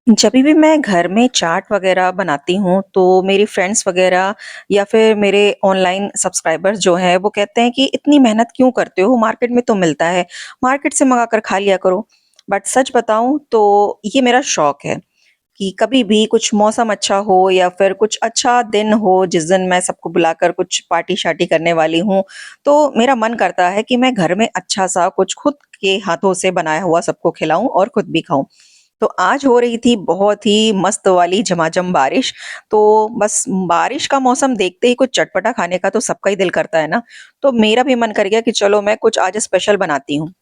जभी भी मैं घर में चाट वगैरह बनाती हूँ, तो मेरी फ्रेंड्स वगैरह या फिर मेरे ऑनलाइन सब्सक्राइबर्स जो हैं, वो कहते हैं कि इतनी मेहनत क्यों करते हो? मार्केट में तो मिलता है, मार्केट से मँगा कर खा लिया करो। बट सच बताऊँ तो ये मेरा शौक है कि कभी भी कुछ मौसम अच्छा हो या फिर कुछ अच्छा दिन हो, जिस दिन मैं सबको बुलाकर कुछ पार्टी-शार्टी करने वाली हूँ, तो मेरा मन करता है कि मैं घर में अच्छा-सा कुछ खुद के हाथों से बनाया हुआ सबको खिलाऊँ और खुद भी खाऊँ। तो आज हो रही थी बहुत ही मस्त वाली झमाझम बारिश, तो बस बारिश का मौसम देखते ही कुछ चटपटा खाने का तो सबका ही दिल करता है ना, तो मेरा भी मन कर गया कि चलो मैं कुछ आज स्पेशल बनाती हूँ।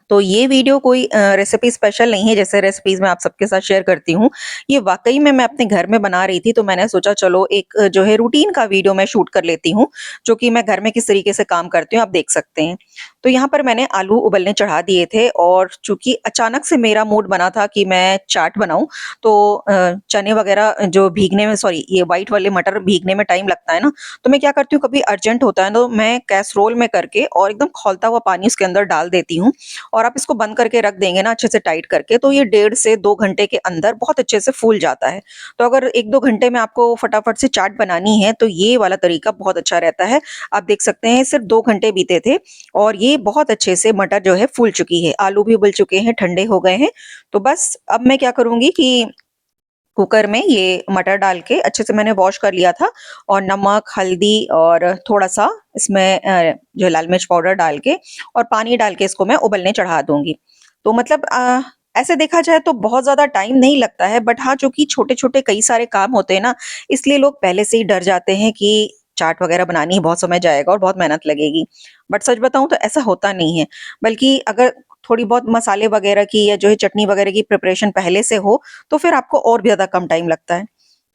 तो ये वीडियो कोई रेसिपी स्पेशल नहीं है, जैसे रेसिपीज़ मैं आप सबके साथ शेयर करती हूँ। ये वाक़ई में मैं अपने घर में बना रही थी, तो मैंने सोचा चलो एक जो है रूटीन का वीडियो मैं शूट कर लेती हूँ, जो कि मैं घर में किस तरीके से काम करती हूँ, आप देख सकते हैं। तो यहाँ पर मैंने आलू उबलने चढ़ा दिए थे और चूँकि अचानक से मेरा मूड बना था कि मैं चाट बनाऊँ, तो चने वग़ैरह जो भीगने में सॉरी ये व्हाइट वाले मटर भीगने में टाइम लगता है ना, तो मैं क्या करती हूँ कभी अर्जेंट होता है तो मैं कैसरोल में करके और एकदम खौलता हुआ पानी उसके अंदर डाल देती हूँ और आप इसको बंद करके रख देंगे ना अच्छे से टाइट करके, तो ये 1.5 से 2 घंटे के अंदर बहुत अच्छे से फूल जाता है। तो अगर 1-2 घंटे में आपको फटाफट से चाट बनानी है, तो ये वाला तरीका बहुत अच्छा रहता है। आप देख सकते हैं सिर्फ 2 घंटे बीते थे और ये बहुत अच्छे से मटर जो है फूल चुकी है, आलू भी उबल चुके हैं, ठंडे हो गए हैं। तो बस अब मैं क्या करूँगी कि कुकर में ये मटर डाल के अच्छे से मैंने वॉश कर लिया था और नमक, हल्दी और थोड़ा-सा इसमें जो है लाल मिर्च पाउडर डाल के और पानी डाल के इसको मैं उबलने चढ़ा दूँगी। तो मतलब ऐसे देखा जाए तो बहुत ज़्यादा टाइम नहीं लगता है, बट हाँ, चूँकि छोटे-छोटे कई सारे काम होते हैं ना, इसलिए लोग पहले से ही डर जाते हैं कि चाट वग़ैरह बनानी है, बहुत समय जाएगा और बहुत मेहनत लगेगी। बट सच बताऊँ तो ऐसा होता नहीं है, बल्कि अगर थोड़ी बहुत मसाले वग़ैरह की या जो है चटनी वग़ैरह की प्रिपरेशन पहले से हो, तो फिर आपको और भी ज़्यादा कम टाइम लगता है।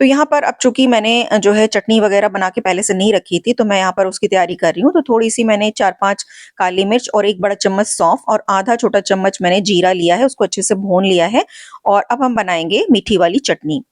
तो यहाँ पर अब चूँकि मैंने जो है चटनी वग़ैरह बना के पहले से नहीं रखी थी, तो मैं यहाँ पर उसकी तैयारी कर रही हूँ। तो थोड़ी-सी मैंने 4-5 काली मिर्च और 1 बड़ा चम्मच सौंफ और आधा छोटा चम्मच मैंने जीरा लिया है, उसको अच्छे से भून लिया है और अब हम बनाएँगे मीठी वाली चटनी।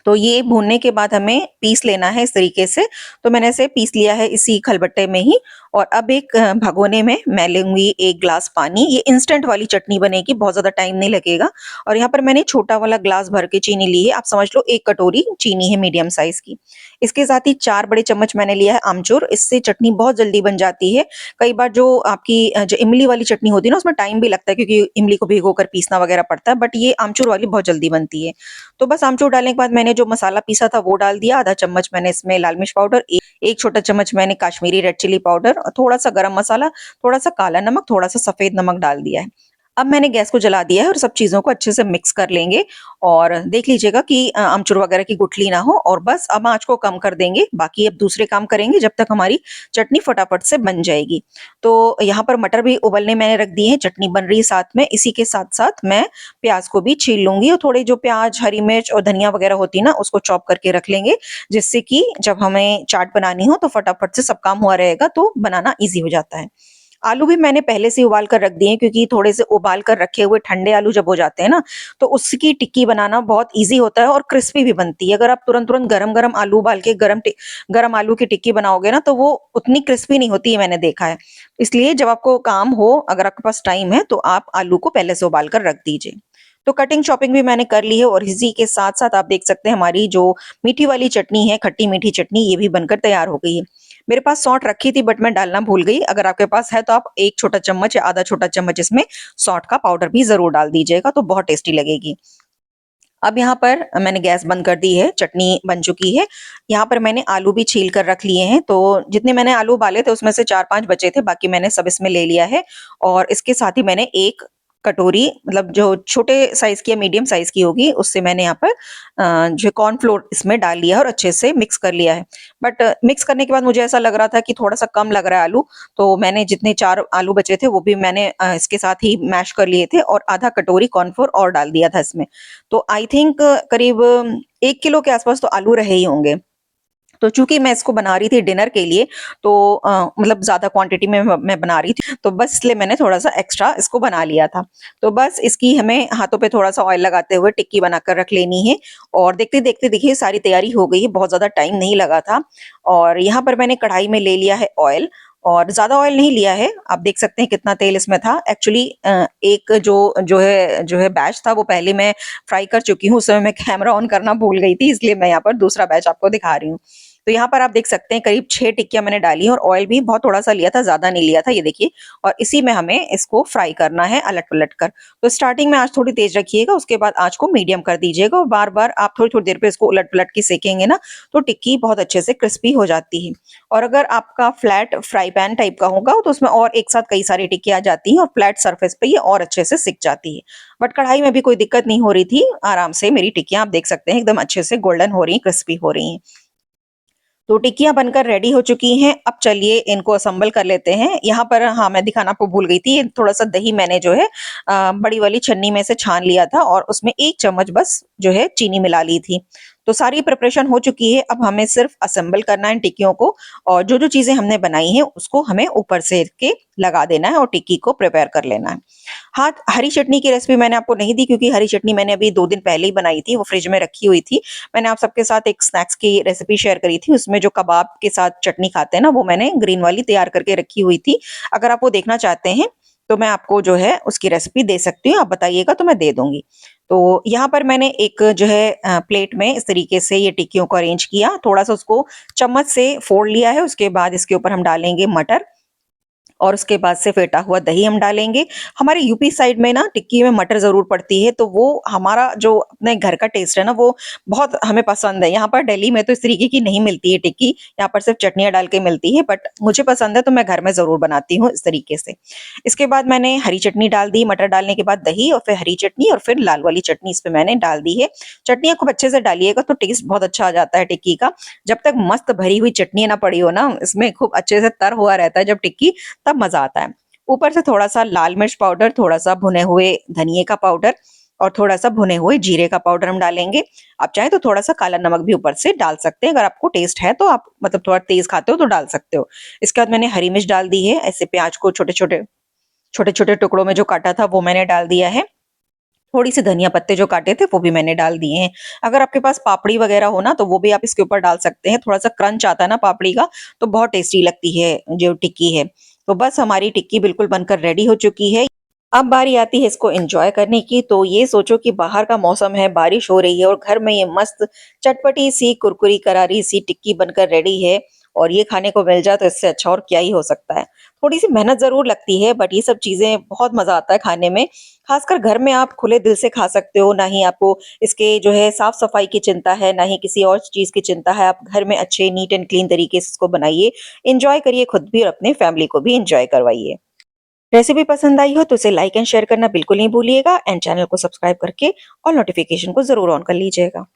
तो ये भूनने के बाद हमें पीस लेना है इस तरीके से, तो मैंने इसे पीस लिया है इसी खलबट्टे में ही और अब एक भगोने में मैं लूँगी 1 ग्लास पानी, ये इंस्टेंट वाली चटनी बनेगी, बहुत ज़्यादा टाइम नहीं लगेगा और यहाँ पर मैंने छोटा वाला ग्लास भर के चीनी ली है, आप समझ लो 1 कटोरी चीनी है मीडियम साइज़ की। इसके साथ ही 4 बड़े चम्मच मैंने लिया है आमचूर, इससे चटनी बहुत जल्दी बन जाती है। कई बार जो आपकी जो इमली वाली चटनी होती है ना, उसमें टाइम भी लगता है क्योंकि इमली को भिगोकर पीसना वगैरह पड़ता है, बट ये आमचूर वाली बहुत जल्दी बनती है। तो बस आमचूर डालने के बाद मैंने जो मसाला पीसा था वो डाल दिया, आधा चम्मच मैंने इसमें लाल मिर्च पाउडर, 1 छोटा चम्मच मैंने काश्मीरी रेड चिली पाउडर और थोड़ा-सा गरम मसाला, थोड़ा-सा काला नमक, थोड़ा-सा सफ़ेद नमक डाल दिया है। अब मैंने गैस को जला दिया है और सब चीज़ों को अच्छे से मिक्स कर लेंगे और देख लीजिएगा कि आमचूर वगैरह की गुठली ना हो और बस अब आँच को कम कर देंगे, बाकी अब दूसरे काम करेंगे जब तक हमारी चटनी फटाफट से बन जाएगी। तो यहाँ पर मटर भी उबलने मैंने रख दिए हैं, चटनी बन रही है साथ में, इसी के साथ-साथ मैं प्याज़ को भी छील लूँगी और थोड़े जो प्याज़, हरी मिर्च और धनिया वगैरह होती है ना, उसको चॉप करके रख लेंगे, जिससे कि जब हमें चाट बनानी हो तो फटाफट से सब काम हुआ रहेगा, तो बनाना ईज़ी हो जाता है। आलू भी मैंने पहले से ही उबाल कर रख दिए हैं क्योंकि थोड़े से उबाल कर रखे हुए ठंडे आलू जब हो जाते हैं ना, तो उसकी टिक्की बनाना बहुत ईज़ी होता है और क्रिस्पी भी बनती है। अगर आप तुरंत-तुरंत गरम-गरम आलू उबाल के गरम आलू की टिक्की बनाओगे ना, तो वो उतनी क्रिस्पी नहीं होती है, मैंने देखा है। इसलिए जब आपको काम हो, अगर आपके पास टाइम है, तो आप आलू को पहले से उबाल कर रख दीजिए। तो कटिंग चॉपिंग भी मैंने कर ली है और इसी के साथ-साथ आप देख सकते हैं हमारी जो मीठी वाली चटनी है, खट्टी-मीठी चटनी, ये भी बनकर तैयार हो गई है। मेरे पास सौंठ रखी थी बट मैं डालना भूल गई। अगर आपके पास है तो आप 1 छोटा चम्मच या आधा छोटा चम्मच इसमें सौंठ का पाउडर भी ज़रूर डाल दीजिएगा, तो बहुत टेस्टी लगेगी। अब यहाँ पर मैंने गैस बंद कर दी है, चटनी बन चुकी है। यहाँ पर मैंने आलू भी छील कर रख लिए हैं, तो जितने मैंने आलू उबाले थे उसमें से 4-5 बचे थे, बाकी मैंने सब इसमें ले लिया है और इसके साथ ही मैंने 1 कटोरी मतलब जो छोटे साइज़ की या मीडियम साइज़ की होगी, उससे मैंने यहाँ पर जो कॉर्नफ्लोर इसमें डाल लिया है और अच्छे से मिक्स कर लिया है। बट मिक्स करने के बाद मुझे ऐसा लग रहा था कि थोड़ा-सा कम लग रहा है आलू, तो मैंने जितने 4 आलू बचे थे वो भी मैंने इसके साथ ही मैश कर लिए थे और आधा कटोरी कॉर्नफ्लोर और डाल दिया था इसमें। तो आई थिंक करीब 1 किलो के आसपास तो आलू रहे ही होंगे। तो चूँकि मैं इसको बना रही थी डिनर के लिए, तो मतलब ज़्यादा क्वांटिटी में मैं बना रही थी, तो बस इसलिए मैंने थोड़ा-सा एक्स्ट्रा इसको बना लिया था। तो बस इसकी हमें हाथों पे थोड़ा-सा ऑयल लगाते हुए टिक्की बनाकर रख लेनी है और देखते-देखते देखिए सारी तैयारी हो गई है, बहुत ज़्यादा टाइम नहीं लगा था। और यहाँ पर मैंने कढ़ाई में ले लिया है ऑयल और ज़्यादा ऑयल नहीं लिया है। आप देख सकते हैं कितना तेल इसमें था। एक्चुअली एक जो है बैच था वो पहले मैं फ्राई कर चुकी हूँ। उस समय मैं कैमरा ऑन करना भूल गई थी, इसलिए मैं यहाँ पर दूसरा बैच आपको दिखा रही हूँ। तो यहाँ पर आप देख सकते हैं करीब 6 टिक्कियाँ मैंने डाली हैं और ऑयल भी बहुत थोड़ा-सा लिया था, ज़्यादा नहीं लिया था, ये देखिए। और इसी में हमें इसको फ्राई करना है अलट-पलट कर। तो स्टार्टिंग में आँच थोड़ी तेज़ रखिएगा, उसके बाद आँच को मीडियम कर दीजिएगा और बार-बार आप थोड़ी-थोड़ी देर पे इसको उलट-पलट के सेकेंगे ना, तो टिक्की बहुत अच्छे से क्रिस्पी हो जाती है। और अगर आपका फ्लैट फ्राई पैन टाइप का होगा तो उसमें और एक साथ कई सारी टिक्की आ जाती हैं और फ्लैट सरफेस पे ये और अच्छे से सिक जाती है। बट कढ़ाई में भी कोई दिक्कत नहीं हो रही थी, आराम से मेरी टिक्कियाँ आप देख सकते हैं एकदम अच्छे से गोल्डन हो रही हैं, क्रिस्पी हो रही हैं। तो टिक्कियाँ बनकर रेडी हो चुकी हैं। अब चलिए इनको असेंबल कर लेते हैं। यहाँ पर हाँ, मैं दिखाना आपको भूल गई थी, थोड़ा-सा दही मैंने जो है बड़ी वाली छन्नी में से छान लिया था और उसमें 1 चम्मच बस जो है चीनी मिला ली थी। तो सारी प्रिपरेशन हो चुकी है, अब हमें सिर्फ़ असेंबल करना है इन टिक्कियों को और जो-जो चीज़ें हमने बनाई हैं उसको हमें ऊपर से के लगा देना है और टिक्की को प्रिपेयर कर लेना है। हाँ, हरी चटनी की रेसिपी मैंने आपको नहीं दी क्योंकि हरी चटनी मैंने अभी 2 दिन पहले ही बनाई थी, वो फ्रिज में रखी हुई थी। मैंने आप सबके साथ एक स्नैक्स की रेसिपी शेयर करी थी, उसमें जो कबाब के साथ चटनी खाते हैं ना, वो मैंने ग्रीन वाली तैयार करके रखी हुई थी। अगर आप वो देखना चाहते हैं, तो मैं आपको जो है उसकी रेसिपी दे सकती हूँ, आप बताइएगा तो मैं दे दूँगी। तो यहाँ पर मैंने एक जो है प्लेट में इस तरीके से ये टिक्कियों को अरेंज किया, थोड़ा-सा उसको चम्मच से फोड़ लिया है, उसके बाद इसके ऊपर हम डालेंगे मटर और उसके बाद से फेटा हुआ दही हम डालेंगे। हमारे यूपी साइड में ना टिक्की में मटर ज़रूर पड़ती है, तो वो हमारा जो अपने घर का टेस्ट है ना, वो बहुत हमें पसंद है। यहाँ पर दिल्ली में तो इस तरीके की नहीं मिलती है टिक्की, यहाँ पर सिर्फ़ चटनियाँ डाल के मिलती है, बट मुझे पसंद है तो मैं घर में ज़रूर बनाती हूँ इस तरीके से। इसके बाद मैंने हरी चटनी डाल दी, मटर डालने के बाद दही और फिर हरी चटनी और फिर लाल वाली चटनी इस पे मैंने डाल दी है। चटनियाँ खूब अच्छे से डालिएगा तो टेस्ट बहुत अच्छा आ जाता है टिक्की का। जब तक मस्त भरी हुई चटनी ना पड़ी हो ना, इसमें खूब अच्छे से तर हुआ रहता है जब टिक्की, तब मज़ा आता है। ऊपर से थोड़ा-सा लाल मिर्च पाउडर, थोड़ा-सा भुने हुए धनिये का पाउडर और थोड़ा-सा भुने हुए जीरे का पाउडर हम डालेंगे। आप चाहें तो थोड़ा-सा काला नमक भी ऊपर से डाल सकते हैं, अगर आपको टेस्ट है तो आप मतलब थोड़ा तेज़ खाते हो तो डाल सकते हो। इसके बाद मैंने हरी मिर्च डाल दी है, ऐसे प्याज को छोटे-छोटे टुकड़ों में जो काटा था वो मैंने डाल दिया है। थोड़ी-सी धनिया पत्ते जो काटे थे वो भी मैंने डाल दिए हैं। अगर आपके पास पापड़ी वगैरह हो ना तो वो भी आप इसके ऊपर डाल सकते हैं। थोड़ा-सा क्रंच आता है ना पापड़ी का तो बहुत टेस्टी लगती है जो टिक्की है। तो बस हमारी टिक्की बिल्कुल बनकर रेडी हो चुकी है। अब बारी आती है इसको एन्जॉय करने की, तो ये सोचो कि बाहर का मौसम है, बारिश हो रही है और घर में ये मस्त चटपटी-सी, कुरकुरी करारी-सी टिक्की बनकर रेडी है और ये खाने को मिल जाए तो इससे अच्छा और क्या ही हो सकता है। थोड़ी-सी मेहनत ज़रूर लगती है बट ये सब चीज़ें बहुत मज़ा आता है खाने में। खासकर घर में आप खुले दिल से खा सकते हो, ना ही आपको इसके जो है साफ-सफाई की चिंता है, ना ही किसी और चीज़ की चिंता है। आप घर में अच्छे नीट एंड क्लीन तरीके से इसको बनाइए, एन्जॉय करिए खुद भी और अपने फैमिली को भी एन्जॉय करवाइए। रेसिपी पसंद आई हो तो इसे लाइक एंड शेयर करना बिल्कुल नहीं भूलिएगा एंड चैनल को सब्सक्राइब करके और नोटिफिकेशन को ज़रूर ऑन कर लीजिएगा।